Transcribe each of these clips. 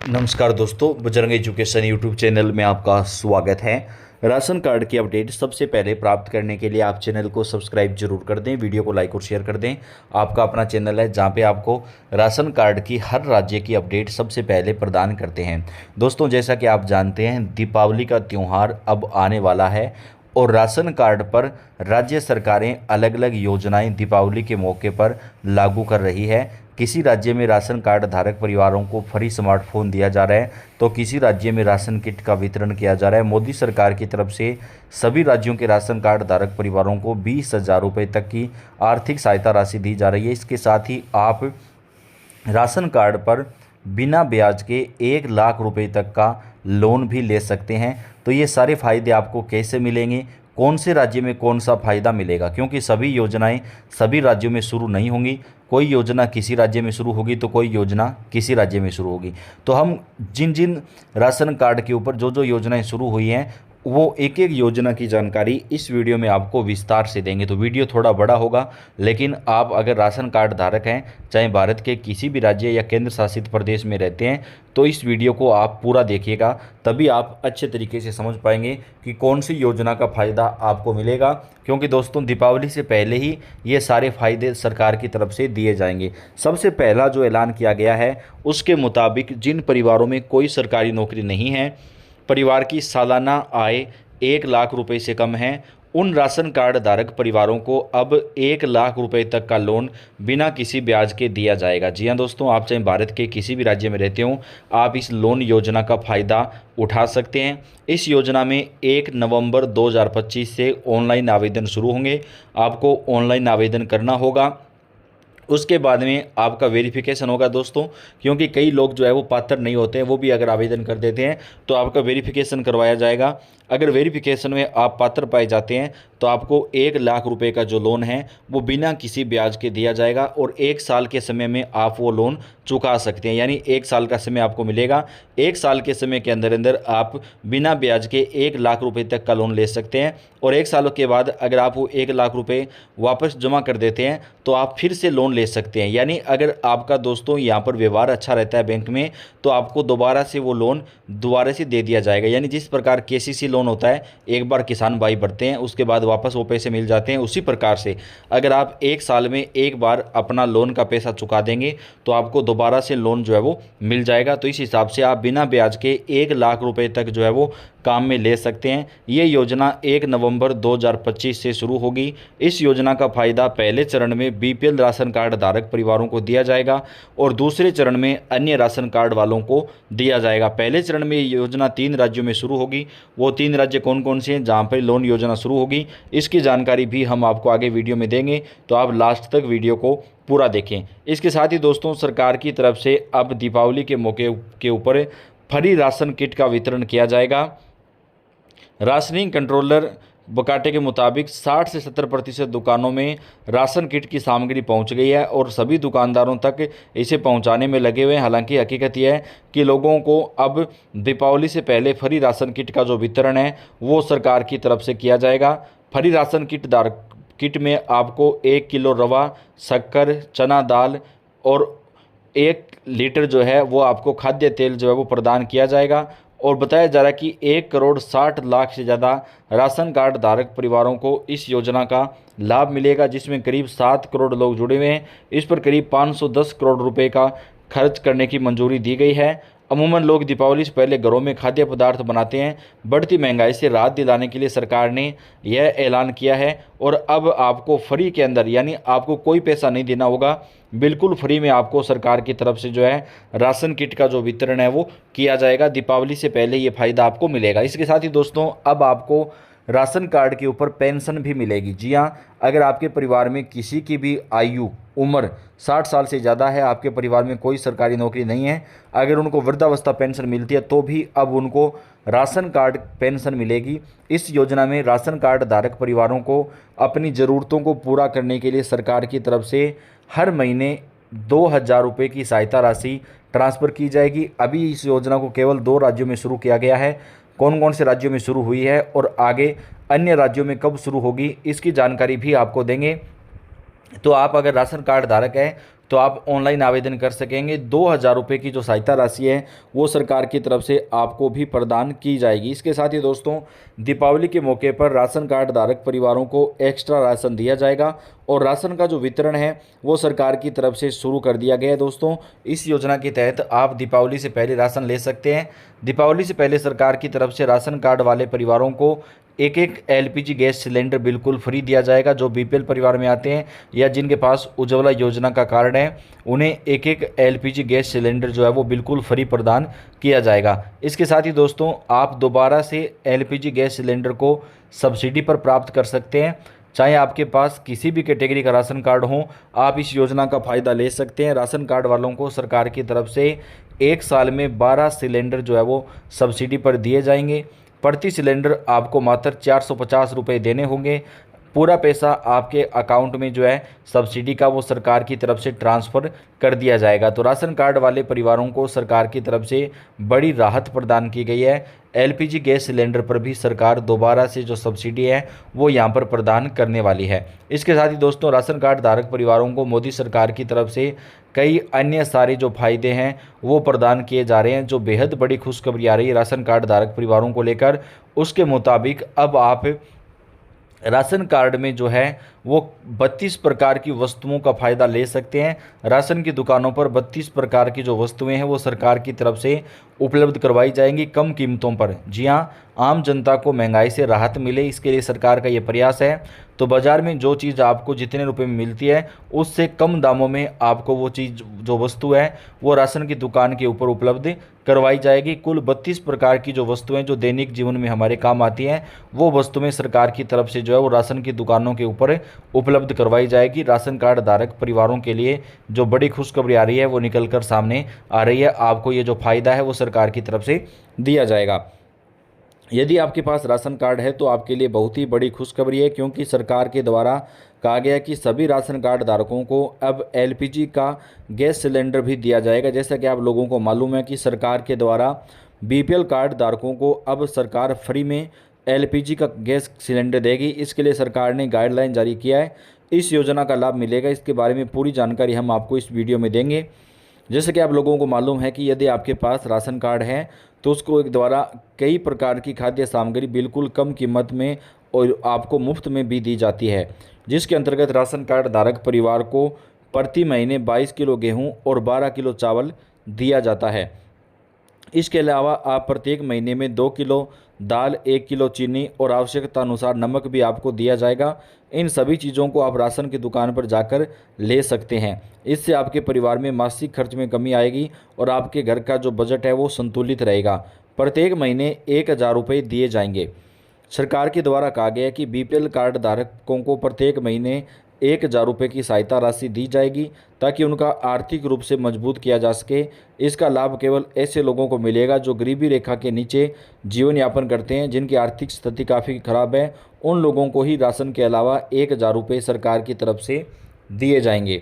नमस्कार दोस्तों, Bajrang education YouTube channel में आपका स्वागत है। राशन कार्ड की अपडेट सबसे पहले प्राप्त करने के लिए आप चैनल को सब्सक्राइब जरूर कर दें, वीडियो को लाइक और शेयर कर दें। आपका अपना चैनल है जहां पे आपको राशन कार्ड की हर राज्य की अपडेट सबसे पहले प्रदान करते हैं। दोस्तों, जैसा कि आप जानते हैं, दीपावली का त्यौहार अब आने वाला है और राशन कार्ड पर राज्य सरकारें अलग अलग योजनाएं दीपावली के मौके पर लागू कर रही है। किसी राज्य में राशन कार्ड धारक परिवारों को फ्री स्मार्टफोन दिया जा रहा है, तो किसी राज्य में राशन किट का वितरण किया जा रहा है। मोदी सरकार की तरफ से सभी राज्यों के राशन कार्ड धारक परिवारों को 20,000 रुपये तक की आर्थिक सहायता राशि दी जा रही है। इसके साथ ही आप राशन कार्ड पर बिना ब्याज के 1 लाख रुपए तक का लोन भी ले सकते हैं। तो ये सारे फायदे आपको कैसे मिलेंगे, कौन से राज्य में कौन सा फ़ायदा मिलेगा, क्योंकि सभी योजनाएं सभी राज्यों में शुरू नहीं होंगी। कोई योजना किसी राज्य में शुरू होगी तो कोई योजना किसी राज्य में शुरू होगी। तो हम जिन जिन राशन कार्ड के ऊपर जो जो योजनाएं शुरू हुई हैं वो एक एक योजना की जानकारी इस वीडियो में आपको विस्तार से देंगे। तो वीडियो थोड़ा बड़ा होगा, लेकिन आप अगर राशन कार्ड धारक हैं, चाहे भारत के किसी भी राज्य या केंद्र शासित प्रदेश में रहते हैं, तो इस वीडियो को आप पूरा देखिएगा, तभी आप अच्छे तरीके से समझ पाएंगे कि कौन सी योजना का फ़ायदा आपको मिलेगा। क्योंकि दोस्तों, दीपावली से पहले ही ये सारे फायदे सरकार की तरफ से दिए जाएंगे। सबसे पहला जो ऐलान किया गया है उसके मुताबिक जिन परिवारों में कोई सरकारी नौकरी नहीं है, परिवार की सालाना आय 1 लाख रुपए से कम है, उन राशन कार्ड धारक परिवारों को अब 1 लाख रुपए तक का लोन बिना किसी ब्याज के दिया जाएगा। जी हाँ दोस्तों, आप चाहे भारत के किसी भी राज्य में रहते हो, आप इस लोन योजना का फ़ायदा उठा सकते हैं। इस योजना में 1 नवंबर 2025 से ऑनलाइन आवेदन शुरू होंगे। आपको ऑनलाइन आवेदन करना होगा, उसके बाद में आपका वेरिफिकेशन होगा दोस्तों, क्योंकि कई लोग जो है वो पात्र नहीं होते हैं, वो भी अगर आवेदन कर देते हैं तो आपका वेरिफिकेशन करवाया जाएगा। अगर वेरिफिकेशन में आप पात्र पाए जाते हैं तो आपको 1 लाख रुपए का जो लोन है वो बिना किसी ब्याज के दिया जाएगा और 1 साल के समय में आप वो लोन चुका सकते हैं। यानी 1 साल का समय आपको मिलेगा। 1 साल के समय के अंदर अंदर आप बिना ब्याज के 1 लाख रुपए तक का लोन ले सकते हैं और 1 साल के बाद अगर आप वो 1 लाख रुपए वापस जमा कर देते हैं तो आप फिर से लोन ले सकते हैं। यानी अगर आपका दोस्तों यहाँ पर व्यवहार अच्छा रहता है बैंक में, तो आपको दोबारा से वो लोन दोबारा से दे दिया जाएगा। यानी जिस प्रकार केसीसी लोन होता है, एक बार किसान भाई भरते हैं उसके बाद वापस वो पैसे मिल जाते हैं, उसी प्रकार से अगर आप 1 साल में एक बार अपना लोन का पैसा चुका देंगे तो आपको दोबारा से लोन जो है वो मिल जाएगा। तो इस हिसाब से आप बिना ब्याज के 1 लाख रुपए तक जो है वो काम में ले सकते हैं। ये योजना 1 नवंबर 2025 से शुरू होगी। इस योजना का फ़ायदा पहले चरण में बीपीएल राशन कार्ड धारक परिवारों को दिया जाएगा और दूसरे चरण में अन्य राशन कार्ड वालों को दिया जाएगा। पहले चरण में ये योजना 3 राज्यों में शुरू होगी। वो 3 राज्य कौन कौन से हैं जहाँ पर लोन योजना शुरू होगी, इसकी जानकारी भी हम आपको आगे वीडियो में देंगे, तो आप लास्ट तक वीडियो को पूरा देखें। इसके साथ ही दोस्तों, सरकार की तरफ से अब दीपावली के मौके के ऊपर फ्री राशन किट का वितरण किया जाएगा। राशनिंग कंट्रोलर बकाटे के मुताबिक 60 से 70% दुकानों में राशन किट की सामग्री पहुंच गई है और सभी दुकानदारों तक इसे पहुंचाने में लगे हुए हैं। हालांकि हकीकत यह है कि लोगों को अब दीपावली से पहले फ्री राशन किट का जो वितरण है वो सरकार की तरफ से किया जाएगा। फ्री राशन किट में आपको 1 किलो रवा, शक्कर, चना दाल और 1 लीटर जो है वो आपको खाद्य तेल जो है वो प्रदान किया जाएगा। और बताया जा रहा है कि 1,60,00,000 से ज़्यादा राशन कार्ड धारक परिवारों को इस योजना का लाभ मिलेगा, जिसमें करीब 7 करोड़ लोग जुड़े हुए हैं। इस पर करीब 510 करोड़ रुपए का खर्च करने की मंजूरी दी गई है। अमूमन लोग दीपावली से पहले घरों में खाद्य पदार्थ बनाते हैं। बढ़ती महंगाई से राहत दिलाने के लिए सरकार ने यह ऐलान किया है और अब आपको फ्री के अंदर, यानी आपको कोई पैसा नहीं देना होगा, बिल्कुल फ्री में आपको सरकार की तरफ से जो है राशन किट का जो वितरण है वो किया जाएगा। दीपावली से पहले ये फ़ायदा आपको मिलेगा। इसके साथ ही दोस्तों, अब आपको राशन कार्ड के ऊपर पेंशन भी मिलेगी। जी हाँ, अगर आपके परिवार में किसी की भी उम्र 60 साल से ज़्यादा है, आपके परिवार में कोई सरकारी नौकरी नहीं है, अगर उनको वृद्धावस्था पेंशन मिलती है तो भी अब उनको राशन कार्ड पेंशन मिलेगी। इस योजना में राशन कार्ड धारक परिवारों को अपनी ज़रूरतों को पूरा करने के लिए सरकार की तरफ से हर महीने 2,000 रुपये की सहायता राशि ट्रांसफ़र की जाएगी। अभी इस योजना को केवल 2 राज्यों में शुरू किया गया है। कौन कौन से राज्यों में शुरू हुई है और आगे अन्य राज्यों में कब शुरू होगी, इसकी जानकारी भी आपको देंगे। तो आप अगर राशन कार्ड धारक हैं तो आप ऑनलाइन आवेदन कर सकेंगे। 2,000 रुपये की जो सहायता राशि है वो सरकार की तरफ से आपको भी प्रदान की जाएगी। इसके साथ ही दोस्तों दीपावली के मौके पर राशन कार्ड धारक परिवारों को एक्स्ट्रा राशन दिया जाएगा और राशन का जो वितरण है वो सरकार की तरफ से शुरू कर दिया गया है। दोस्तों इस योजना के तहत आप दीपावली से पहले राशन ले सकते हैं। दीपावली से पहले सरकार की तरफ से राशन कार्ड वाले परिवारों को एक एक एलपीजी गैस सिलेंडर बिल्कुल फ्री दिया जाएगा। जो बीपीएल परिवार में आते हैं या जिनके पास उज्ज्वला योजना का कार्ड है उन्हें एक एक एलपीजी गैस सिलेंडर जो है वो बिल्कुल फ्री प्रदान किया जाएगा। इसके साथ ही दोस्तों आप दोबारा से एलपीजी गैस सिलेंडर को सब्सिडी पर प्राप्त कर सकते हैं। चाहे आपके पास किसी भी कैटेगरी का राशन कार्ड हो, आप इस योजना का फ़ायदा ले सकते हैं। राशन कार्ड वालों को सरकार की तरफ से 1 साल में 12 सिलेंडर जो है वो सब्सिडी पर दिए जाएंगे। प्रति सिलेंडर आपको मात्र 450 रुपये देने होंगे। पूरा पैसा आपके अकाउंट में जो है सब्सिडी का वो सरकार की तरफ से ट्रांसफ़र कर दिया जाएगा। तो राशन कार्ड वाले परिवारों को सरकार की तरफ से बड़ी राहत प्रदान की गई है। एलपीजी गैस सिलेंडर पर भी सरकार दोबारा से जो सब्सिडी है वो यहाँ पर प्रदान करने वाली है। इसके साथ ही दोस्तों राशन कार्ड धारक परिवारों को मोदी सरकार की तरफ से कई अन्य सारे जो फायदे हैं वो प्रदान किए जा रहे हैं, जो बेहद बड़ी खुशखबरी आ रही है राशन कार्ड धारक परिवारों को लेकर। उसके मुताबिक अब आप राशन कार्ड में जो है वो 32 प्रकार की वस्तुओं का फ़ायदा ले सकते हैं। राशन की दुकानों पर 32 प्रकार की जो वस्तुएं हैं वो सरकार की तरफ से उपलब्ध करवाई जाएंगी कम कीमतों पर। जी हाँ, आम जनता को महंगाई से राहत मिले, इसके लिए सरकार का ये प्रयास है। तो बाज़ार में जो चीज़ आपको जितने रुपए में मिलती है उससे कम दामों में आपको वो चीज़ जो वस्तु है वो राशन की दुकान के ऊपर उपलब्ध करवाई जाएगी। कुल 32 प्रकार की जो वस्तुएं जो दैनिक जीवन में हमारे काम आती हैं वो वस्तुएं सरकार की तरफ से जो है वो राशन की दुकानों के ऊपर उपलब्ध करवाई जाएगी। राशन कार्ड धारक परिवारों के लिए जो बड़ी खुशखबरी आ रही है वो निकल कर सामने आ रही है। आपको ये जो फ़ायदा है वो सरकार की तरफ से दिया जाएगा। यदि आपके पास राशन कार्ड है तो आपके लिए बहुत ही बड़ी खुशखबरी है, क्योंकि सरकार के द्वारा कहा गया कि सभी राशन कार्ड धारकों को अब एलपीजी का गैस सिलेंडर भी दिया जाएगा। जैसा कि आप लोगों को मालूम है कि सरकार के द्वारा बीपीएल कार्ड धारकों को अब सरकार फ्री में एलपीजी का गैस सिलेंडर देगी। इसके लिए सरकार ने गाइडलाइन जारी किया है। इस योजना का लाभ मिलेगा, इसके बारे में पूरी जानकारी हम आपको इस वीडियो में देंगे। जैसे कि आप लोगों को मालूम है कि यदि आपके पास राशन कार्ड है तो उसको द्वारा कई प्रकार की खाद्य सामग्री बिल्कुल कम कीमत में और आपको मुफ्त में भी दी जाती है, जिसके अंतर्गत राशन कार्ड धारक परिवार को प्रति महीने 22 किलो गेहूं और 12 किलो चावल दिया जाता है। इसके अलावा आप प्रत्येक महीने में 2 किलो दाल, 1 किलो चीनी और आवश्यकता अनुसार नमक भी आपको दिया जाएगा। इन सभी चीज़ों को आप राशन की दुकान पर जाकर ले सकते हैं। इससे आपके परिवार में मासिक खर्च में कमी आएगी और आपके घर का जो बजट है वो संतुलित रहेगा। प्रत्येक महीने 1,000 रुपये दिए जाएंगे। सरकार के द्वारा कहा गया है कि बीपीएल कार्ड धारकों को प्रत्येक महीने 1,000 रुपये की सहायता राशि दी जाएगी ताकि उनका आर्थिक रूप से मजबूत किया जा सके। इसका लाभ केवल ऐसे लोगों को मिलेगा जो गरीबी रेखा के नीचे जीवन यापन करते हैं, जिनकी आर्थिक स्थिति काफ़ी खराब है। उन लोगों को ही राशन के अलावा 1,000 रुपये सरकार की तरफ से दिए जाएंगे।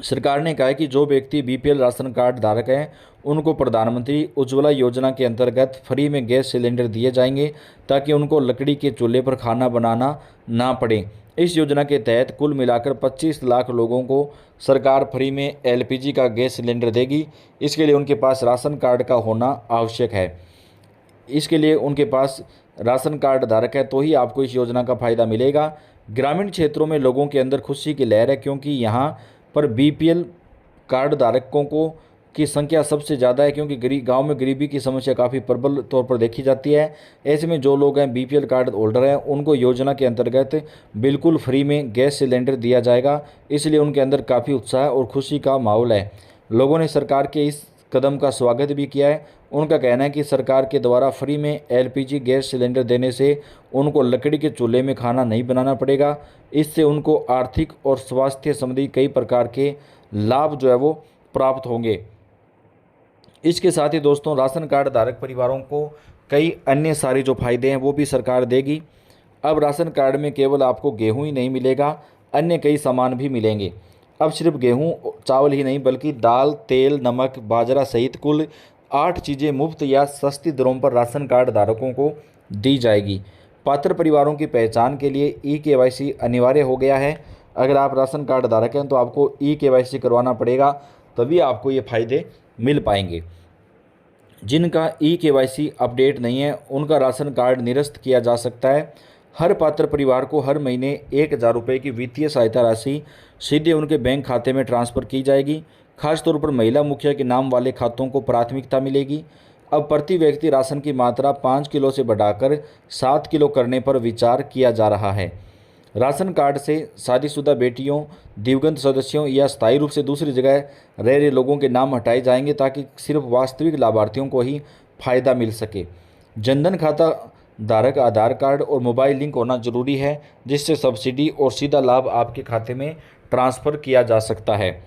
सरकार ने कहा है कि जो व्यक्ति बीपीएल राशन कार्ड धारक हैं उनको प्रधानमंत्री उज्ज्वला योजना के अंतर्गत फ्री में गैस सिलेंडर दिए जाएंगे ताकि उनको लकड़ी के चूल्हे पर खाना बनाना ना पड़े। इस योजना के तहत कुल मिलाकर 25 लाख लोगों को सरकार फ्री में एलपीजी का गैस सिलेंडर देगी। इसके लिए उनके पास राशन कार्ड का होना आवश्यक है। इसके लिए उनके पास राशन कार्ड धारक है तो ही आपको इस योजना का फ़ायदा मिलेगा। ग्रामीण क्षेत्रों में लोगों के अंदर खुशी की लहर है, क्योंकि यहाँ पर बीपीएल कार्ड धारकों को की संख्या सबसे ज़्यादा है, क्योंकि गांव में गरीबी की समस्या काफ़ी प्रबल तौर पर देखी जाती है। ऐसे में जो लोग हैं बीपीएल कार्ड होल्डर हैं उनको योजना के अंतर्गत बिल्कुल फ्री में गैस सिलेंडर दिया जाएगा। इसलिए उनके अंदर काफ़ी उत्साह और खुशी का माहौल है। लोगों ने सरकार के इस कदम का स्वागत भी किया है। उनका कहना है कि सरकार के द्वारा फ्री में एलपीजी गैस सिलेंडर देने से उनको लकड़ी के चूल्हे में खाना नहीं बनाना पड़ेगा। इससे उनको आर्थिक और स्वास्थ्य संबंधी कई प्रकार के लाभ जो है वो प्राप्त होंगे। इसके साथ ही दोस्तों राशन कार्ड धारक परिवारों को कई अन्य सारे जो फायदे हैं वो भी सरकार देगी। अब राशन कार्ड में केवल आपको गेहूं ही नहीं मिलेगा, अन्य कई सामान भी मिलेंगे। अब सिर्फ गेहूं चावल ही नहीं बल्कि दाल, तेल, नमक, बाजरा सहित कुल 8 चीज़ें मुफ्त या सस्ती दरों पर राशन कार्ड धारकों को दी जाएगी। पात्र परिवारों की पहचान के लिए ई-केवाईसी अनिवार्य हो गया है। अगर आप राशन कार्ड धारक हैं तो आपको ई-केवाईसी करवाना पड़ेगा, तभी आपको ये फ़ायदे मिल पाएंगे। जिनका ई-केवाईसी अपडेट नहीं है उनका राशन कार्ड निरस्त किया जा सकता है। हर पात्र परिवार को हर महीने 1,000 रुपये की वित्तीय सहायता राशि सीधे उनके बैंक खाते में ट्रांसफ़र की जाएगी। खासतौर पर महिला मुखिया के नाम वाले खातों को प्राथमिकता मिलेगी। अब प्रति व्यक्ति राशन की मात्रा 5 किलो से बढ़ाकर 7 किलो करने पर विचार किया जा रहा है। राशन कार्ड से शादीशुदा बेटियों, दिवंगत सदस्यों या स्थायी रूप से दूसरी जगह रह रहे लोगों के नाम हटाए जाएंगे ताकि सिर्फ वास्तविक लाभार्थियों को ही फायदा मिल सके। जनधन खाता धारक आधार कार्ड और मोबाइल लिंक होना जरूरी है, जिससे सब्सिडी और सीधा लाभ आपके खाते में ट्रांसफ़र किया जा सकता है।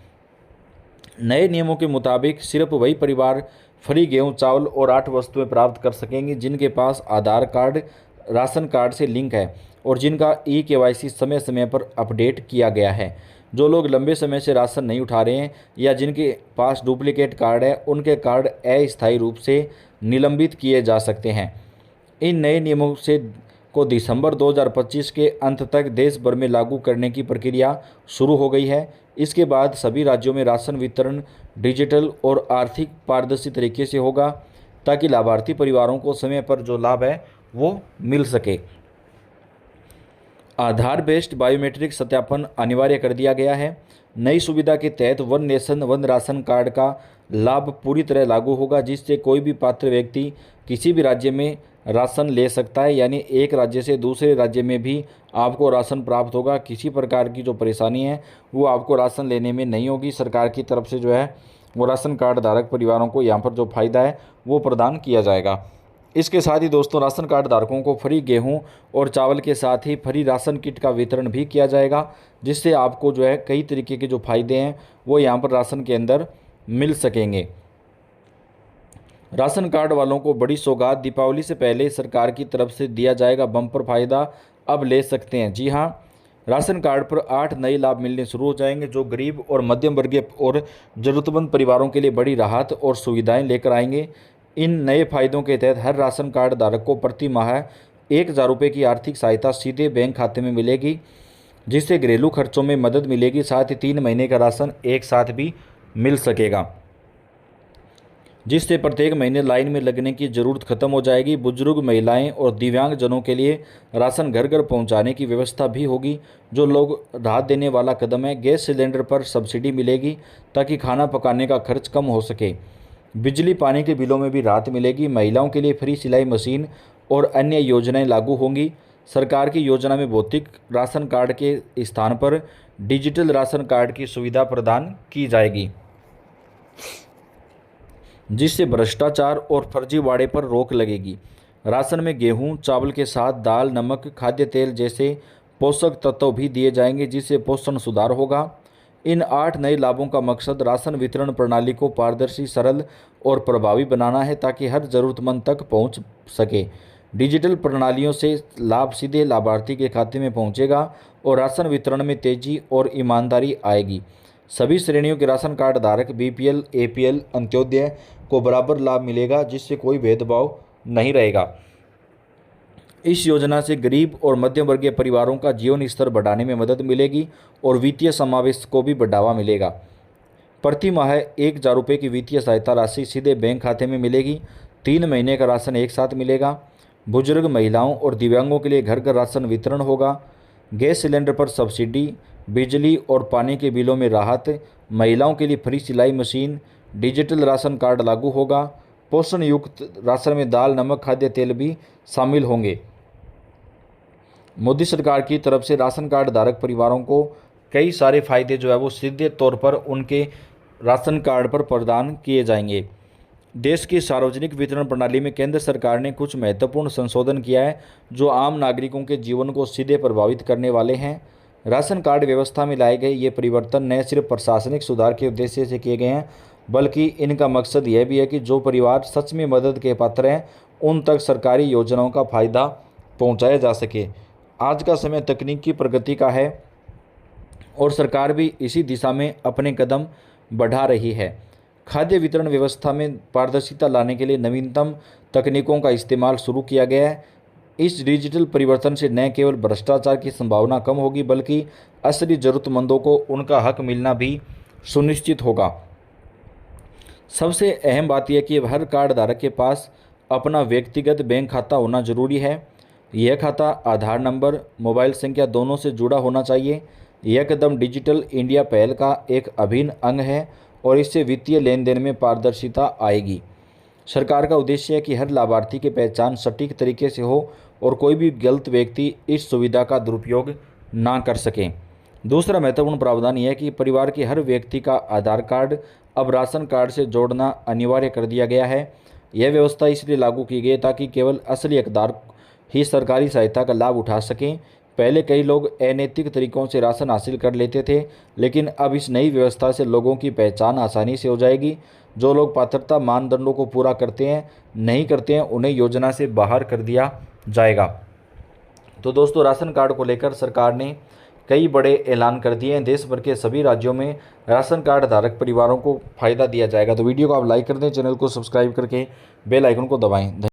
नए नियमों के मुताबिक सिर्फ वही परिवार फ्री गेहूं, चावल और 8 वस्तुएं प्राप्त कर सकेंगे जिनके पास आधार कार्ड राशन कार्ड से लिंक है और जिनका ई-केवाईसी समय समय पर अपडेट किया गया है। जो लोग लंबे समय से राशन नहीं उठा रहे हैं या जिनके पास डुप्लीकेट कार्ड है, उनके कार्ड अस्थायी रूप से निलंबित किए जा सकते हैं। इन नए नियमों से को दिसंबर 2025 के अंत तक देश भर में लागू करने की प्रक्रिया शुरू हो गई है। इसके बाद सभी राज्यों में राशन वितरण डिजिटल और आर्थिक पारदर्शी तरीके से होगा ताकि लाभार्थी परिवारों को समय पर जो लाभ है वो मिल सके। आधार बेस्ड बायोमेट्रिक सत्यापन अनिवार्य कर दिया गया है। नई सुविधा के तहत one nation one ration card का लाभ पूरी तरह लागू होगा, जिससे कोई भी पात्र व्यक्ति किसी भी राज्य में राशन ले सकता है, यानी एक राज्य से दूसरे राज्य में भी आपको राशन प्राप्त होगा। किसी प्रकार की जो परेशानी है वो आपको राशन लेने में नहीं होगी। सरकार की तरफ से जो है वो राशन कार्ड धारक परिवारों को यहाँ पर जो फ़ायदा है वो प्रदान किया जाएगा। इसके साथ ही दोस्तों राशन कार्ड धारकों को फ्री गेहूं और चावल के साथ ही फ्री राशन किट का वितरण भी किया जाएगा, जिससे आपको जो है कई तरीके के जो फ़ायदे हैं वो यहाँ पर राशन के अंदर मिल सकेंगे। राशन कार्ड वालों को बड़ी सौगात, दीपावली से पहले सरकार की तरफ से दिया जाएगा बम्पर फायदा, अब ले सकते हैं। जी हाँ, राशन कार्ड पर 8 नए लाभ मिलने शुरू हो जाएंगे जो गरीब और मध्यम वर्गीय और ज़रूरतमंद परिवारों के लिए बड़ी राहत और सुविधाएं लेकर आएंगे। इन नए फ़ायदों के तहत हर राशन कार्ड धारक को प्रति माह 1,000 रुपये की आर्थिक सहायता सीधे बैंक खाते में मिलेगी, जिससे घरेलू खर्चों में मदद मिलेगी। साथ ही 3 महीने का राशन एक साथ भी मिल सकेगा, जिससे प्रत्येक महीने लाइन में लगने की ज़रूरत खत्म हो जाएगी। बुजुर्ग, महिलाएं और दिव्यांग जनों के लिए राशन घर घर पहुंचाने की व्यवस्था भी होगी, जो लोग राहत देने वाला कदम है। गैस सिलेंडर पर सब्सिडी मिलेगी ताकि खाना पकाने का खर्च कम हो सके। बिजली पानी के बिलों में भी राहत मिलेगी। महिलाओं के लिए फ्री सिलाई मशीन और अन्य योजनाएं लागू होंगी। सरकार की योजना में भौतिक राशन कार्ड के स्थान पर डिजिटल राशन कार्ड की सुविधा प्रदान की जाएगी, जिससे भ्रष्टाचार और फर्जीवाड़े पर रोक लगेगी। राशन में गेहूं, चावल के साथ दाल, नमक, खाद्य तेल जैसे पोषक तत्व भी दिए जाएंगे, जिससे पोषण सुधार होगा। इन 8 नए लाभों का मकसद राशन वितरण प्रणाली को पारदर्शी, सरल और प्रभावी बनाना है ताकि हर ज़रूरतमंद तक पहुंच सके। डिजिटल प्रणालियों से लाभ सीधे लाभार्थी के खाते में पहुंचेगा और राशन वितरण में तेजी और ईमानदारी आएगी। सभी श्रेणियों के राशन कार्ड धारक बीपीएल, एपीएल, अंत्योदय को बराबर लाभ मिलेगा, जिससे कोई भेदभाव नहीं रहेगा। इस योजना से गरीब और मध्यम वर्गीय परिवारों का जीवन स्तर बढ़ाने में मदद मिलेगी और वित्तीय समावेश को भी बढ़ावा मिलेगा। प्रति माह 1,000 रुपये की वित्तीय सहायता राशि सीधे बैंक खाते में मिलेगी। 3 महीने का राशन एक साथ मिलेगा। बुजुर्ग, महिलाओं और दिव्यांगों के लिए घर घर राशन वितरण होगा। गैस सिलेंडर पर सब्सिडी, बिजली और पानी के बिलों में राहत, महिलाओं के लिए फ्री सिलाई मशीन, डिजिटल राशन कार्ड लागू होगा। पोषण युक्त राशन में दाल, नमक, खाद्य तेल भी शामिल होंगे। मोदी सरकार की तरफ से राशन कार्ड धारक परिवारों को कई सारे फायदे जो है वो सीधे तौर पर उनके राशन कार्ड पर प्रदान किए जाएंगे। देश की सार्वजनिक वितरण प्रणाली में केंद्र सरकार ने कुछ महत्वपूर्ण संशोधन किया है जो आम नागरिकों के जीवन को सीधे प्रभावित करने वाले हैं। राशन कार्ड व्यवस्था में लाए गए ये परिवर्तन न सिर्फ प्रशासनिक सुधार के उद्देश्य से किए गए हैं, बल्कि इनका मकसद यह भी है कि जो परिवार सच में मदद के पात्र हैं उन तक सरकारी योजनाओं का फ़ायदा पहुंचाया जा सके। आज का समय तकनीक की प्रगति का है और सरकार भी इसी दिशा में अपने कदम बढ़ा रही है। खाद्य वितरण व्यवस्था में पारदर्शिता लाने के लिए नवीनतम तकनीकों का इस्तेमाल शुरू किया गया है। इस डिजिटल परिवर्तन से न केवल भ्रष्टाचार की संभावना कम होगी बल्कि असली ज़रूरतमंदों को उनका हक मिलना भी सुनिश्चित होगा। सबसे अहम बात यह कि हर कार्ड धारक के पास अपना व्यक्तिगत बैंक खाता होना जरूरी है। यह खाता आधार नंबर, मोबाइल संख्या दोनों से जुड़ा होना चाहिए। यह कदम डिजिटल इंडिया पहल का एक अभिन्न अंग है और इससे वित्तीय लेन देन में पारदर्शिता आएगी। सरकार का उद्देश्य है कि हर लाभार्थी की पहचान सटीक तरीके से हो और कोई भी गलत व्यक्ति इस सुविधा का दुरुपयोग ना कर सके। दूसरा महत्वपूर्ण प्रावधान यह है कि परिवार के हर व्यक्ति का आधार कार्ड अब राशन कार्ड से जोड़ना अनिवार्य कर दिया गया है। यह व्यवस्था इसलिए लागू की गई ताकि केवल असली हकदार ही सरकारी सहायता का लाभ उठा सकें। पहले कई लोग अनैतिक तरीकों से राशन हासिल कर लेते थे, लेकिन अब इस नई व्यवस्था से लोगों की पहचान आसानी से हो जाएगी। जो लोग पात्रता मानदंडों को पूरा नहीं करते हैं उन्हें योजना से बाहर कर दिया जाएगा। तो दोस्तों, राशन कार्ड को लेकर सरकार ने कई बड़े ऐलान कर दिए हैं। देश भर के सभी राज्यों में राशन कार्ड धारक परिवारों को फ़ायदा दिया जाएगा। तो वीडियो को आप लाइक कर दें, चैनल को सब्सक्राइब करके बेल आइकन को दबाएं।